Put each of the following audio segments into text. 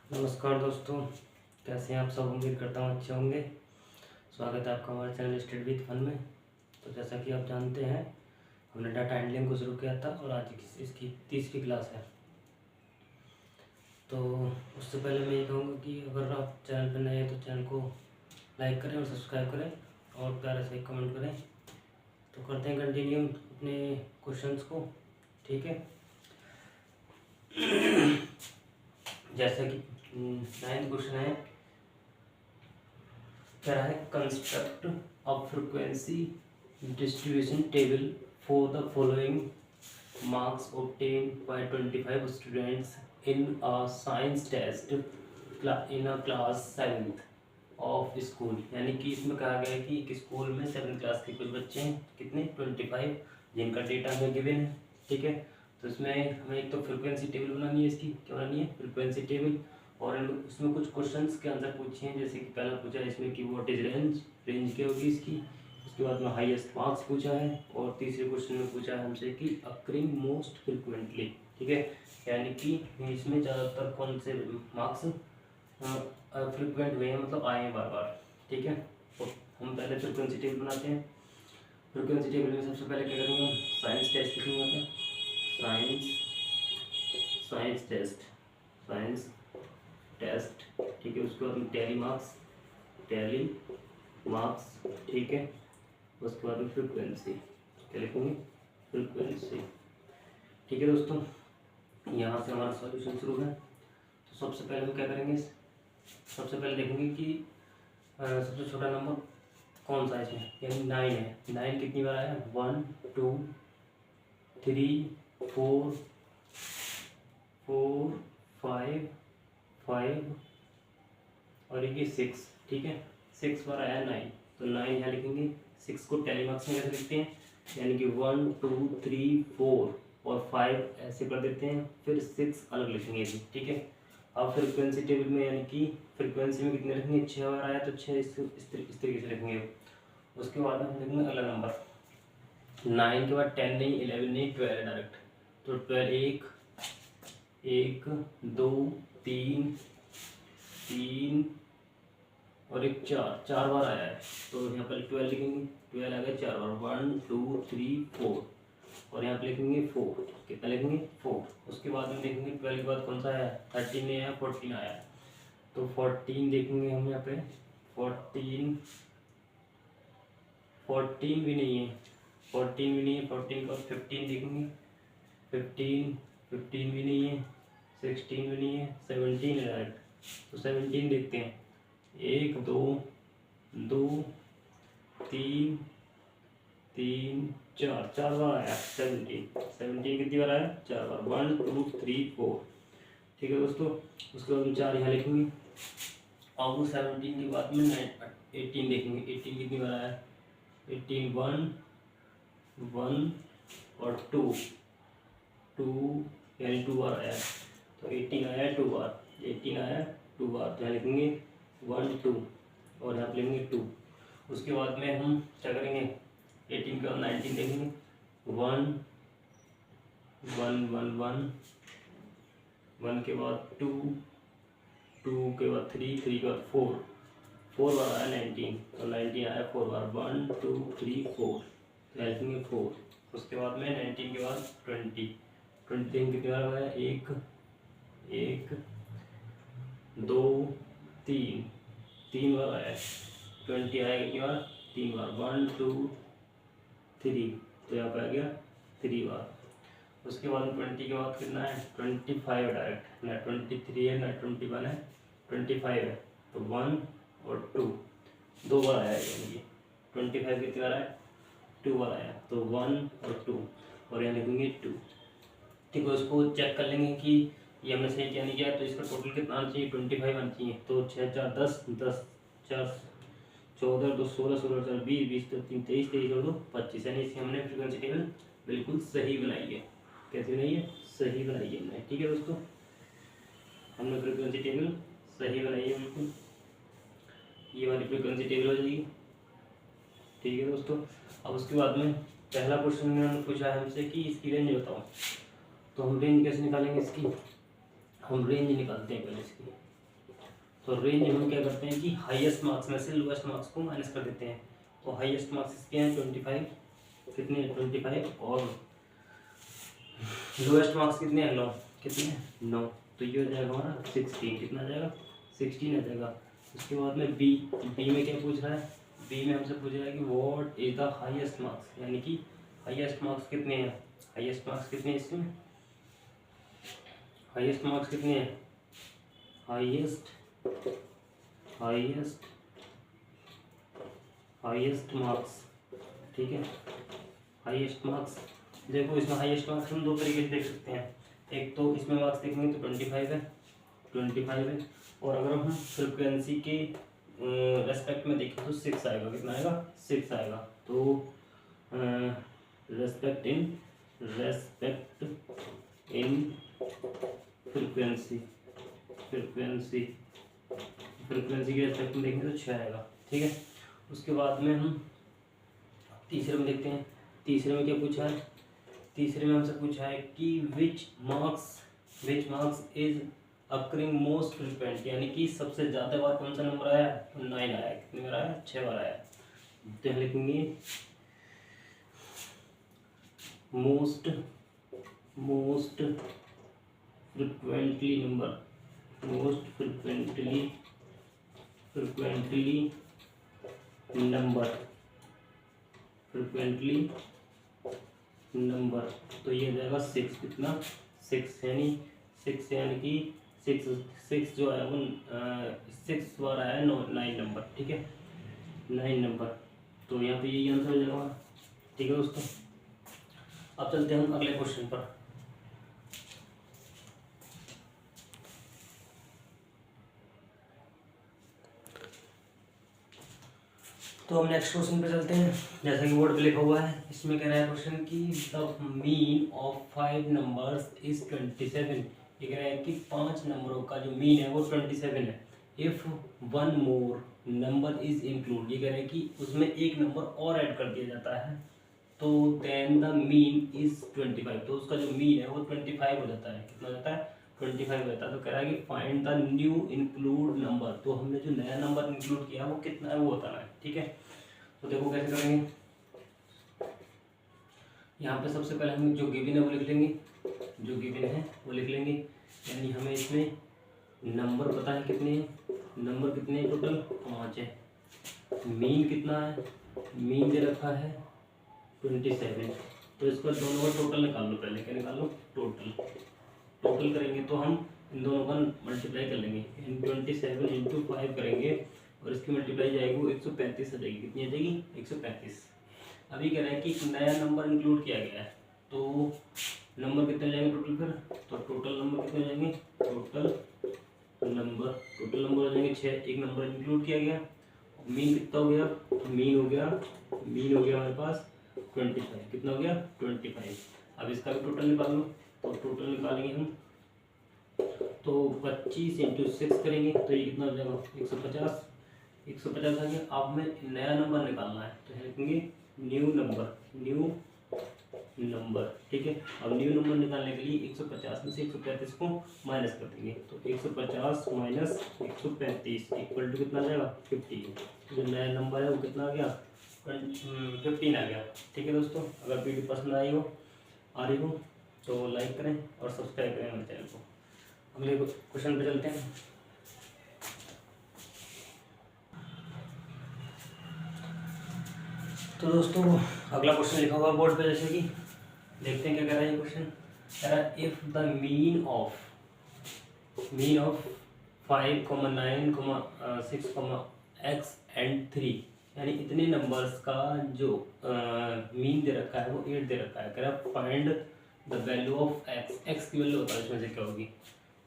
नमस्कार दोस्तों, कैसे हैं आप सब। उम्मीद करता हूँ अच्छे होंगे। स्वागत है आपका हमारे चैनल स्टडी विद फन में। तो जैसा कि आप जानते हैं, हमने डाटा हैंडलिंग को शुरू किया था और आज इसकी तीसरी क्लास है। तो उससे पहले मैं ये कहूँगा कि अगर आप चैनल पर नए हैं तो चैनल को लाइक करें और सब्सक्राइब करें और प्यारे से कमेंट करें। तो करते हैं कंटिन्यू अपने क्वेश्चंस को। ठीक है, जैसा कि 9th क्वेश्चन है, क्या है, construct a frequency distribution table for the following marks obtained by 25 students in a science test in a class 7th of school. यानी कि इसमें कहा गया है कि एक स्कूल में 7th क्लास के कुछ बच्चे हैं, कितने 25, जिनका डेटा हमें गिवन है। ठीक है, तो इसमें हमें एक तो फ्रीक्वेंसी टेबल बनानी है, इसकी क्या बनानी है, फ्रीक्वेंसी टेबल। और इसमें कुछ क्वेश्चंस के आंसर पूछे हैं, जैसे कि पहला पूछा है इसमें कि व्हाट इज रेंज, रेंज क्या होगी इसकी। उसके बाद में हाईएस्ट मार्क्स पूछा है और तीसरे क्वेश्चन में पूछा है हमसे कि अक्रिंग मोस्ट फ्रिक्वेंटली। ठीक है, यानी कि इसमें ज़्यादातर कौन से मार्क्स फ्रिक्वेंट हुए हैं, मतलब आए हैं बार बार। ठीक है, तो हम पहले फ्रिक्वेंसी टेबल बनाते हैं। फ्रिक्वेंसी टेबल में सबसे पहले क्या करेंगे, हम साइंस टेस्ट लिखेंगे। Science test. ठीक है, उसके बाद में टैली मार्क्स। ठीक है, उसके बाद में फ्रिक्वेंसी, क्या लिखेंगे, फ्रिक्वेंसी। ठीक है दोस्तों, यहाँ से हमारा सॉल्यूशन शुरू है। तो सबसे पहले हम क्या करेंगे, सबसे पहले देखेंगे कि सबसे छोटा नंबर कौन सा है इसमें, यानी 9 है। 9 कितनी बार आया, 1 2 3 4 5 और ये 6। ठीक है, 6 बार आया 9, तो 9 यहाँ लिखेंगे। 6 को टैली मार्क्स में कैसे लिखते हैं, यानी कि 1 2 3 4 और 5 ऐसे कर देते हैं, फिर 6 अलग लिखेंगे जी। ठीक है, अब फ्रिक्वेंसी टेबल में यानी कि फ्रिक्वेंसी में कितने लिखेंगे, 6 बार आया तो 6 इस तरीके से लिखेंगे। उसके बाद में हम लिखेंगे अगला नंबर 9 के बाद 10 नहीं, 11 नहीं, 12 है डायरेक्ट। तो 12 1 2 3 और एक 4 बार आया है, तो यहाँ पर 12 लिखेंगे। 12 आ गया 4 बार, 1 2 3 4 और यहाँ पे लिखेंगे 4। कितना लिखेंगे, 4। उसके बाद में देखेंगे 12 के बाद कौन सा आया, 13 नहीं आया, 14 आया। तो 14 देखेंगे हम यहाँ पे, 14 भी नहीं है, 14 भी नहीं है। 14 के बाद 15 देखेंगे, 15 भी नहीं है, 16 भी नहीं है, 17 है डायरेक्ट। तो 17 देखते हैं, 1 2 2 3 4 बार आया 17 कितनी बार आया, 4 बार, 1 2 3 4। ठीक है दोस्तों, उसके बाद हम 4 यहाँ लिखेंगे। और 17 के बाद में 18 देखेंगे, 18 कितनी बार आया, 18 1 और 2 यानी 2 बार आया। तो 18 आया 2 बार, 18 आया 2 बार, तो यहाँ लिखेंगे 1 2 और यहाँ पे लिखेंगे 2। उसके बाद में हम क्या करेंगे, 18 के बाद 19 देखेंगे, 1 1 के बाद 2 के बाद 3 के बाद 4 बार आया 19, तो 19 आया 4 बार, 1 2 3 4, तो यहाँ लिखेंगे 4। उसके बाद में 19 के बाद 20 कितनी बार आया, 1 2 3 बार आया। 20 आया कितनी बार, 3 बार, 1 2 3, तो यहाँ पे आ गया 3 बार। उसके बाद 20 के बाद कितना है, 25 है डायरेक्ट, ना 23 है ना 21 है, 25 है। तो 1 और 2 बार आया, यानी कि 25 कितनी बार आया, 2 बार आया। तो 1 और 2 और यहाँ लिखेंगे 2। ठीक है, उसको चेक कर लेंगे कि ये हमने सही क्या नहीं किया, तो इसका टोटल कितना आना चाहिए, 25 आना चाहिए। तो 6 4 10 10 4 14 2 16 16 4 20 20 3 23 23 और 2 25, यानी इसे हमने फ्रीक्वेंसी टेबल बिल्कुल सही बनाई है। कैसे बनाई है, सही बनाई है हमने। ठीक है दोस्तों, हमने फ्रीक्वेंसी टेबल सही बनाई है बिल्कुल, ये वाली फ्रीक्वेंसी टेबल हो जाएगी। ठीक है दोस्तों, अब उसके बाद में पहला क्वेश्चन में पूछा है हमसे कि इसकी रेंज बताओ। तो हम रेंज कैसे निकालेंगे इसकी, हम रेंज निकालते हैं पहले इसकी। तो रेंज में हम क्या करते हैं कि हाईएस्ट मार्क्स में से लोएस्ट मार्क्स को माइनस कर देते हैं। तो हाईएस्ट मार्क्स इसके हैं 25, कितने 25, और लोएस्ट मार्क्स कितने हैं 9, कितने हैं 9। तो ये हो जाएगा हमारा 16, कितना आ जाएगा 16 आ जाएगा। उसके बाद में बी में क्या पूछ रहा है, बी में हमसे पूछ रहा है कि what is the highest marks, यानी कि हाईएस्ट मार्क्स कितने हैं, हाईएस्ट मार्क्स कितने हैं इसमें, हाईएस्ट मार्क्स कितने हैं, हाईएस्ट मार्क्स, ठीक है। हाईएस्ट मार्क्स देखो, इसमें हाईएस्ट मार्क्स हम दो तरीके से देख सकते हैं। एक तो इसमें मार्क्स देखेंगे तो 25 है, और अगर हम फ्रिक्वेंसी के रेस्पेक्ट में देखें तो 6 आएगा, कितना आएगा 6 आएगा। तो रेस्पेक्ट इन फ्रिक्वेंसी के रेस्पेक्ट में देखेंगे तो 6 आएगा, ठीक है। उसके बाद में हम तीसरे में देखते हैं। तीसरे में क्या पूछा है, तीसरे में हमसे पूछा है कि which marks is occurring most frequent, यानी कि सबसे ज़्यादा बार कौन सा नंबर आया, तो 9 आया। कितनी बार आया, 6 बार आया। तो यहाँ लिखेंगे मोस्ट फ्रिक्वेंटली नंबर, तो ये जाएगा 6, कितना 6, यानी कि 6 जो है वो 6 बार आया है 9 नंबर, ठीक है 9 नंबर। तो यहाँ पे यही आंसर हो जाएगा, ठीक है दोस्तों। अब चलते हैं हम अगले क्वेश्चन पर। तो हम नेक्स्ट क्वेश्चन पे चलते हैं। जैसा कि बोर्ड पे लिखा हुआ है, इसमें कह रहा है क्वेश्चन कि the mean of 5 numbers is 27। ये कह रहा है कि 5 नंबरों का जो मीन है वो 27 है। If 1 more number is include, ये कह रहा है कि उसमें एक नंबर और ऐड कर दिया जाता है, तो देन द मीन इज 25। तो उसका जो मीन है वो 25 हो जाता है। कितना हो जाता है, 25 हो जाता है। तो कह रहा है कि find the new include number, तो हमने जो नया नंबर इंक्लूड किया वो कितना है वो बताना है, ठीक है। तो देखो कैसे करेंगे। यहाँ पे सबसे पहले हम जो गिवन है वो लिख लेंगे, जो गिवन है वो लिख लेंगे। यानी हमें इसमें नंबर पता है कितने हैं, नंबर कितने हैं टोटल 5 है। मीन कितना है, मीन दे रखा है 27। तो इसको दोनों का टोटल निकाल लो, पहले क्या निकाल लो, टोटल करेंगे तो हम इन दोनों का मल्टीप्लाई कर लेंगे। 27 इंटू 5 करेंगे और इसकी मल्टीप्लाई जाएगी वो 135 आ जाएगी। कितनी आ जाएगी, 135। अभी कह रहा है कि एक नया नंबर इंक्लूड किया गया है, तो नंबर कितने जाएंगे टोटल फिर, तो टोटल नंबर कितने जाएंगे, टोटल नंबर हो जाएंगे 6। एक नंबर इंक्लूड किया गया। मीन कितना हो गया, मीन हो गया हमारे पास 25। कितना हो गया 25। अब इसका भी टोटल निकाल लो, तो टोटल निकालेंगे हम तो 25 इंटू 6 करेंगे तो ये कितना हो जाएगा 150 आ गया। अब हमें नया नंबर निकालना है, तो लिखेंगे न्यू नंबर, ठीक है। अब न्यू नंबर निकालने के लिए 150 में से 135 को माइनस कर देंगे, तो 150 माइनस 135 इक्वल टू कितना आ जाएगा 50। जो नया नंबर है वो कितना आ गया 15 आ गया, ठीक है दोस्तों। अगर वीडियो पसंद आ रही हो तो लाइक करें और सब्सक्राइब करें हमारे चैनल को। अगले क्वेश्चन पे चलते हैं। तो दोस्तों अगला क्वेश्चन लिखा हुआ बोर्ड पे, जैसे कि देखते हैं क्या कह रहा है ये क्वेश्चन। कह रहा है if the mean of 5, 9, 6, x and 3, यानी इतने नंबर्स का जो मीन दे रखा है वो 8 दे रखा है। कह रहा है find the value of x की वैल्यू बताओ इसमें से क्या होगी।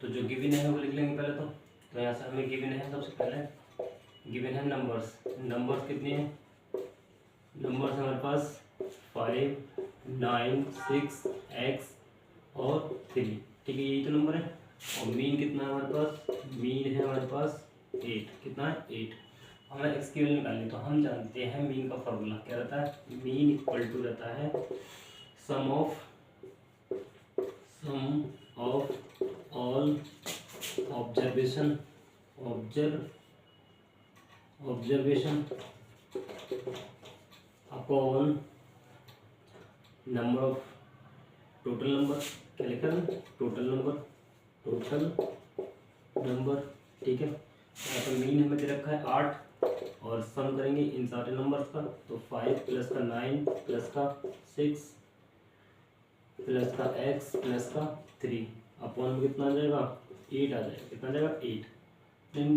तो जो गिवन है वो लिख लेंगे पहले तो यहाँ से हमें गिवन है, सबसे पहले गिवन है नंबर्स कितने हैं, नंबर्स हमारे पास 5, 9, 6, x और 3, ठीक है यही तो नंबर है। और मीन कितना है हमारे पास, मीन है हमारे पास 8, कितना है 8। हमें x की वैल्यू निकालनी, तो हम जानते हैं मीन का फॉर्मूला क्या रहता है, मीन इक्वल टू रहता है sum of all observation observation upon number of total number, क्या लिखा है टोटल नंबर, ठीक है। यहाँ पर मीन हमें दे रखा है 8 और सम करेंगे इन सारे नंबर्स का, तो 5 प्लस का 9 प्लस का 6 प्लस का x प्लस का 3 अपॉन में कितना आ जाएगा 8 आ जाएगा, कितना आ जाएगा 8, नहीं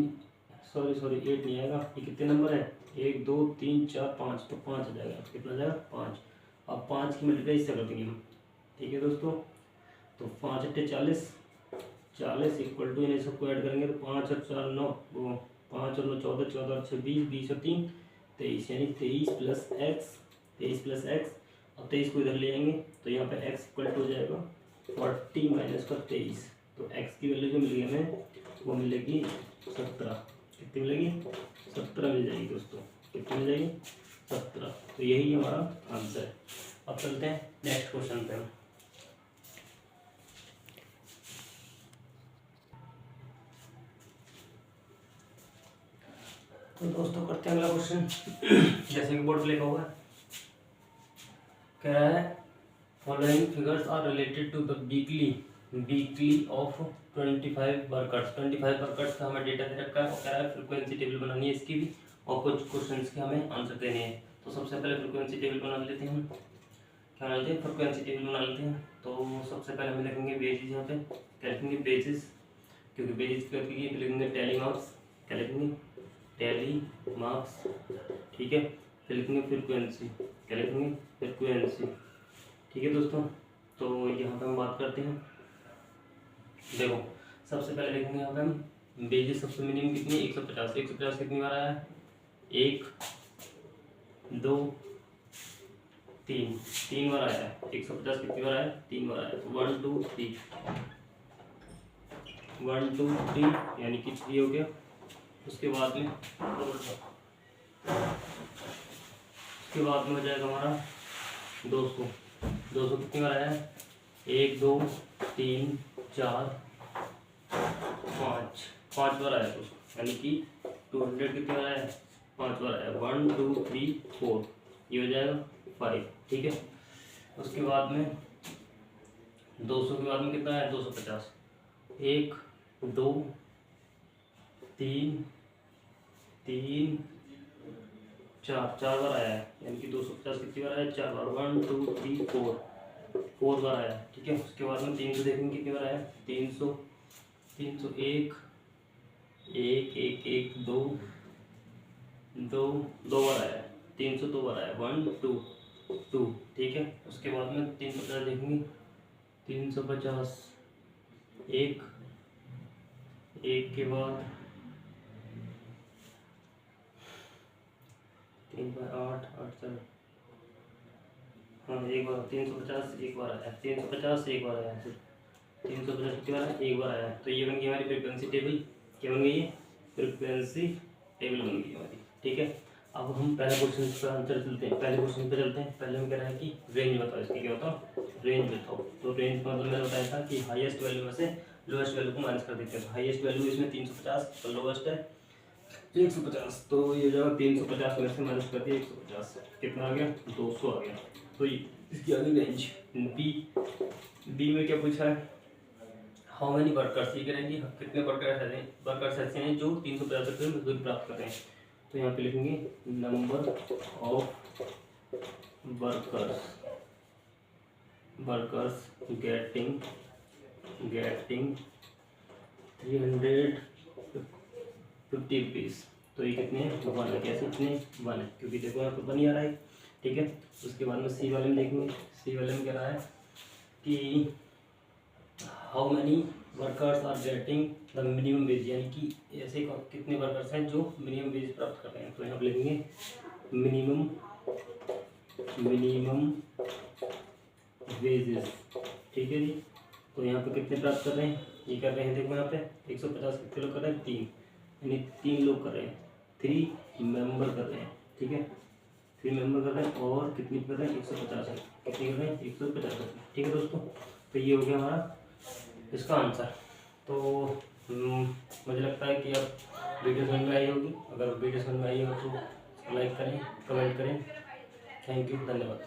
सॉरी 8 नहीं आएगा, ये कितने नंबर है 1 2 3 4 5, तो 5 आ जाएगा, कितना आ जाएगा 5। अब 5 की मल्टीप्लाई इससे कर देंगे हम, ठीक है दोस्तों। तो 5 अट्ठे 40 इक्वल टू इन्हें सबको ऐड करेंगे तो 5 और 4 9, 5 और 9 14, 14 और 6 20, 20 और 3 23, यानी 23 प्लस एक्स। अब 23 को इधर ले आएंगे तो यहाँ पे x इक्वल टू हो जाएगा 40 माइनस का 23, तो x की वैल्यू जो मिलेगी हमें वो मिलेगी 17, कितनी मिलेगी 17 मिल जाएगी दोस्तों, कितनी मिल जाएगी 17। तो यही हमारा आंसर है। अब चलते हैं नेक्स्ट क्वेश्चन पे हम। तो दोस्तों करते हैं अगला क्वेश्चन। जैसे कि बोर्ड पे लिखा हुआ है, कह रहा है following figures are related to the weekly of 25 workers. 25 workers का हमें डेटा दे रखा है और कह रहा है फ्रीक्वेंसी टेबल बनानी है इसकी भी, और कुछ क्वेश्चंस के हमें आंसर देने हैं। तो सबसे पहले फ्रीक्वेंसी टेबल बना लेते हैं हम, क्या बना लेते हैं फ्रीक्वेंसी टेबल बना लेते हैं। तो सबसे पहले हम लिखेंगे बेसिस, यहाँ पे क्या लिखेंगे बेसिस, क्योंकि बेसिस करके लिखेंगे टैली मार्क्स, क्या लिखेंगे टैली मार्क्स, ठीक है। फिर लिखेंगे फ्रीक्वेंसी, क्या लिखेंगे फ्रीक्वेंसी, ठीक है दोस्तों। तो यहाँ पे हम बात करते हैं, देखो सबसे पहले लिखेंगे यहाँ पे हम बेसिस, सबसे मिनिमम कितनी 150, 150 कितनी बार आया है 1 2 3 बार आया है, 150 कितनी बार आया 3 बार आया, तो 1 2 3 1 2 3 यानी कि 3 हो गया। उसके बाद में हो जाएगा हमारा 200 कितनी बार आया है 1 2 3 4 5 बार आया, तो यानी कि 200 कितनी बार आया 5 बार आया, 1 2 3 4 ये हो जाएगा 5, ठीक है। उसके बाद में 200 के बाद में कितना है 250, 1 2 3 4 बार आया है, यानी कि 250 कितनी बार आया 4 बार, 1 2 3 4 बार आया, ठीक है। उसके बाद में 300 देखेंगे कितनी बार आया 300 1 2 बार आया, 300 2 बार आया, 1 2, ठीक है। उसके बाद में 350 देखेंगे 350 एक के बाद 3 बार 8 7, हाँ एक बार 350 एक बार आया, 350 एक बार आया, 350 कितनी बार आया एक बार आया। तो ये बन गई हमारी फ्रीक्वेंसी टेबल, क्या बन गई है फ्रीक्वेंसी टेबल बन गई हमारी, ठीक है। अब हम पहले क्वेश्चन पर आंसर चलते हैं, पहले क्वेश्चन पे चलते हैं। पहले हम कह रहे हैं कि रेंज बताओ, इसकी क्या बताओ रेंज बताओ। तो रेंज का मतलब मैंने बताया था कि हाईएस्ट वैल्यू में से लोएस्ट वैल्यू को माइनस कर देते हैं। हाईएस्ट वैल्यू इसमें 350 और लोएस्ट है 150, तो ये जगह 350 में से माइनस कर दिया 150, कितना आ गया 200 आ गया। तो इसकी आ गई रेंज। बी में क्या पूछा है हाउ मेनी वर्कर्स, ये कह रहे हैं कि कितने वर्कर्स ऐसे हैं जो 350 रुपये मजदूरी प्राप्त कर रहे हैं। तो यहाँ पे लिखेंगे number of workers getting 350 rupees. तो ये कितने हैं 1 है, कैसे कितने 1 है, क्योंकि देखो यहाँ पर 1 ही आ रहा है, ठीक है। उसके बाद में सी वाले में देखेंगे, सी वाले में कह रहा है कि how many workers are getting the minimum wage, यानी कि ऐसे कितने वर्कर्स हैं जो मिनिमम वेज प्राप्त कर रहे हैं। तो यहाँ पर लिखेंगे मिनिमम वेजेस, ठीक है जी। तो यहाँ पे कितने प्राप्त कर रहे हैं, ये कर रहे हैं देखो यहाँ पे 150 कितने लोग कर रहे हैं 3, यानी 3 लोग कर रहे हैं, 3 मेंबर कर रहे हैं, ठीक है 3 मेंबर कर रहे हैं। और कितनी कर रहे हैं 150 है, कितनी कर रहे हैं 150, ठीक है दोस्तों। तो ये हो गया हमारा इसका आंसर। तो मुझे लगता है कि अब वीडियो समझ में आई होगी। अगर वीडियो समझ में आई हो तो लाइक करें, कमेंट करें। थैंक यू, धन्यवाद।